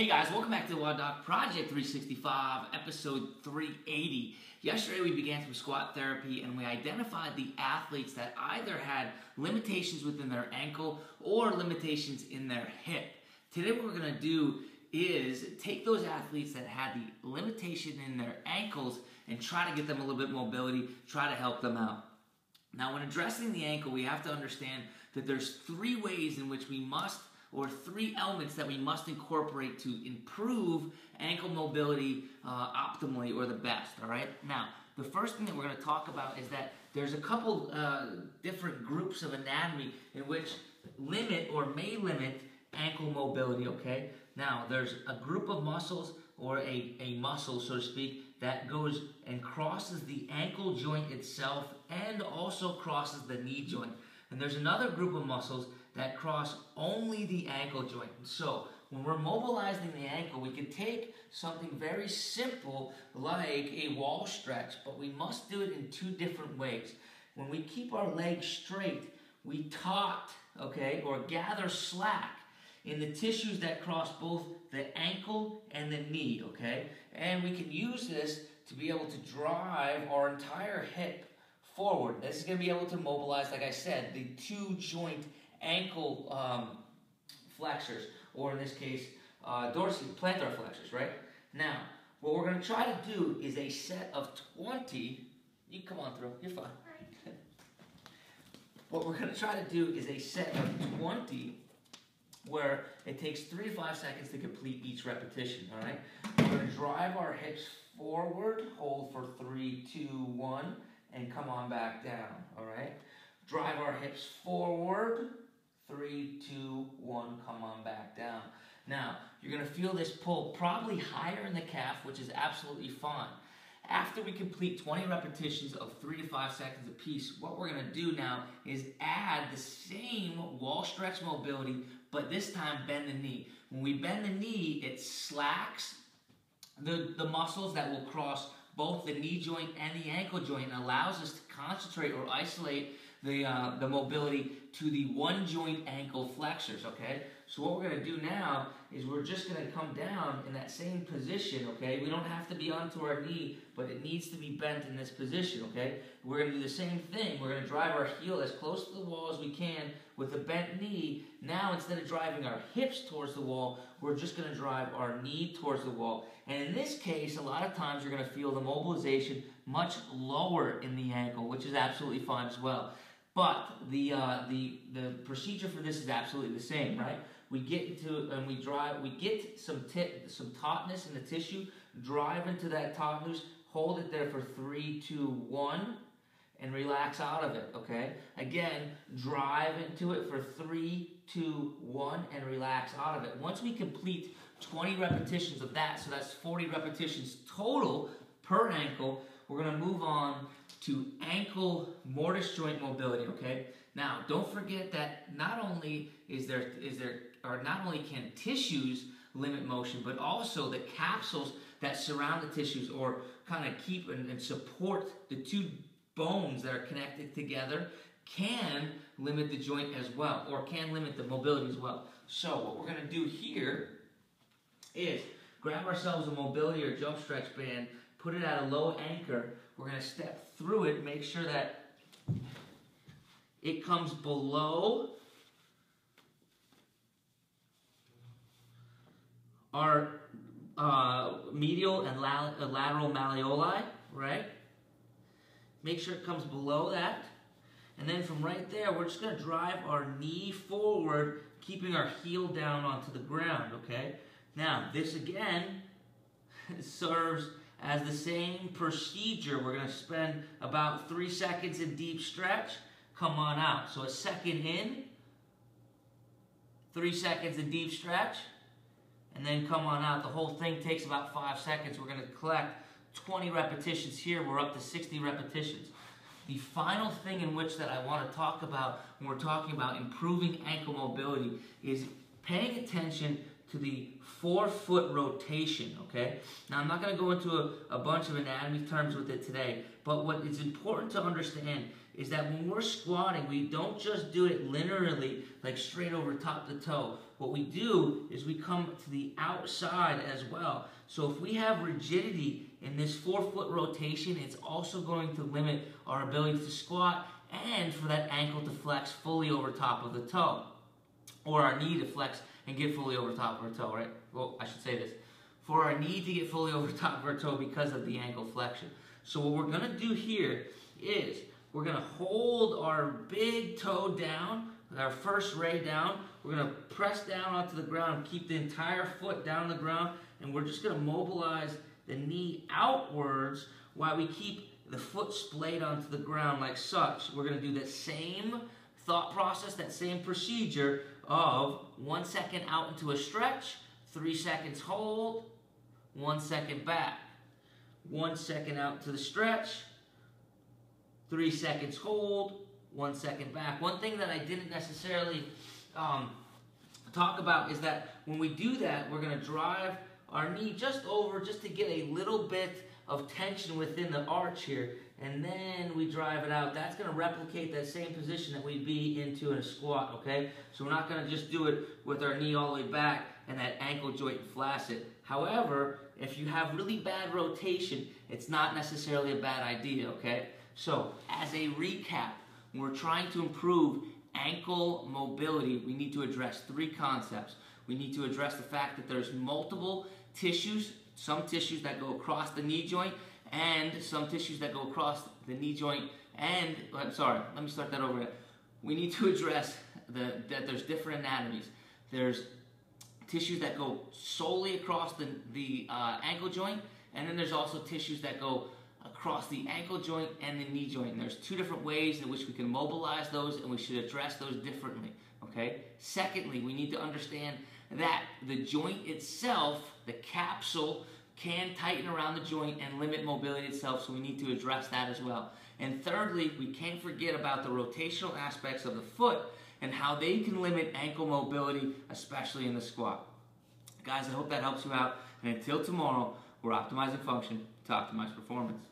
Hey guys, welcome back to the WODdoc Project 365, episode 380. Yesterday we began some squat therapy and we identified the athletes that either had limitations within their ankle or limitations in their hip. Today what we're going to do is take those athletes that had the limitation in their ankles and try to get them a little bit mobility, try to help them out. Now when addressing the ankle, we have to understand that there's three ways in which we must or three elements that we must incorporate to improve ankle mobility optimally or the best, all right? Now, the first thing that we're going to talk about is that there's a couple different groups of anatomy in which limit or may limit ankle mobility, okay? Now, there's a group of muscles or a muscle, so to speak, that goes and crosses the ankle joint itself and also crosses the knee joint. And there's another group of muscles that cross only the ankle joint. So when we're mobilizing the ankle, we can take something very simple like a wall stretch, but we must do it in two different ways. When we keep our legs straight, we taut, okay, or gather slack in the tissues that cross both the ankle and the knee, okay? And we can use this to be able to drive our entire hip forward. This is going to be able to mobilize, like I said, the two joint ankle flexors, or in this case, plantar flexors, right? Now, what we're going to try to do is a set of 20. You come on through, you're fine. What we're going to try to do is a set of 20 where it takes 3 to 5 seconds to complete each repetition, all right? We're going to drive our hips forward, hold for 3, 2, 1, and come on back down, all right? Drive our hips forward, 3, 2, 1, come on back down. Now, you're going to feel this pull probably higher in the calf, which is absolutely fine. After we complete 20 repetitions of 3 to 5 seconds apiece, what we're going to do now is add the same wall stretch mobility, but this time bend the knee. When we bend the knee, it slacks the muscles that will cross both the knee joint and the ankle joint and allows us to concentrate or isolate the mobility to the one joint ankle flexors, okay? So what we're going to do now is we're just going to come down in that same position, okay? We don't have to be onto our knee, but it needs to be bent in this position, okay? We're going to do the same thing. We're going to drive our heel as close to the wall as we can with a bent knee. Now, instead of driving our hips towards the wall, we're just going to drive our knee towards the wall. And in this case, a lot of times you're going to feel the mobilization much lower in the ankle, which is absolutely fine as well. But the procedure for this is absolutely the same, right? We get into and we get some tautness in the tissue, drive into that tautness, hold it there for 3, 2, 1, and relax out of it, okay? Again, drive into it for 3, 2, 1, and relax out of it. Once we complete 20 repetitions of that, so that's 40 repetitions total per ankle, we're going to move on to ankle mortise joint mobility, okay? Now, don't forget that not only can tissues limit motion, but also the capsules that surround the tissues or kind of keep and support the two bones that are connected together can limit the joint as well, or can limit the mobility as well. So what we're going to do here is grab ourselves a mobility or jump stretch band, put it at a low anchor. We're going to step through it, make sure that it comes below our medial and lateral malleoli, right? Make sure it comes below that. And then from right there, we're just going to drive our knee forward, keeping our heel down onto the ground, okay? Now, this again serves as the same procedure. We're going to spend about 3 seconds in deep stretch. Come on out. So a second in, 3 seconds in deep stretch, and then come on out. The whole thing takes about 5 seconds. We're going to collect 20 repetitions here. We're up to 60 repetitions. The final thing in which that I want to talk about when we're talking about improving ankle mobility is paying attention to the forefoot rotation, okay? Now, I'm not going to go into a bunch of anatomy terms with it today, but what is important to understand is that when we're squatting, we don't just do it linearly, like straight over top the toe. What we do is we come to the outside as well. So if we have rigidity in this forefoot rotation, it's also going to limit our ability to squat and for that ankle to flex fully over top of the toe. Or our knee to flex and get fully over top of our toe, right? Well, I should say this. For our knee to get fully over top of our toe because of the ankle flexion. So what we're going to do here is we're going to hold our big toe down, our first ray down. We're going to press down onto the ground, keep the entire foot down on the ground, and we're just going to mobilize the knee outwards while we keep the foot splayed onto the ground like such. We're going to do the same thought process, that same procedure of 1 second out into a stretch, 3 seconds hold, 1 second back. 1 second out to the stretch, 3 seconds hold, 1 second back. One thing that I didn't necessarily talk about is that when we do that, we're going to drive our knee just over just to get a little bit of tension within the arch here, and then we drive it out. That's going to replicate that same position that we'd be into in a squat, okay? So we're not going to just do it with our knee all the way back and that ankle joint flaccid. However, if you have really bad rotation, it's not necessarily a bad idea, okay? So, as a recap, when we're trying to improve ankle mobility, we need to address 3 concepts. We need to address the fact that there's multiple tissues, some tissues that go across the knee joint, and some tissues that go across the knee joint, and, I'm sorry, let me start that over again. We need to address that there's different anatomies. There's tissues that go solely across the ankle joint, and then there's also tissues that go across the ankle joint and the knee joint. And there's 2 different ways in which we can mobilize those, and we should address those differently, okay? Secondly, we need to understand that the joint itself, the capsule, can tighten around the joint and limit mobility itself, so we need to address that as well. And thirdly, we can't forget about the rotational aspects of the foot and how they can limit ankle mobility, especially in the squat. Guys, I hope that helps you out, and until tomorrow, we're optimizing function to optimize performance.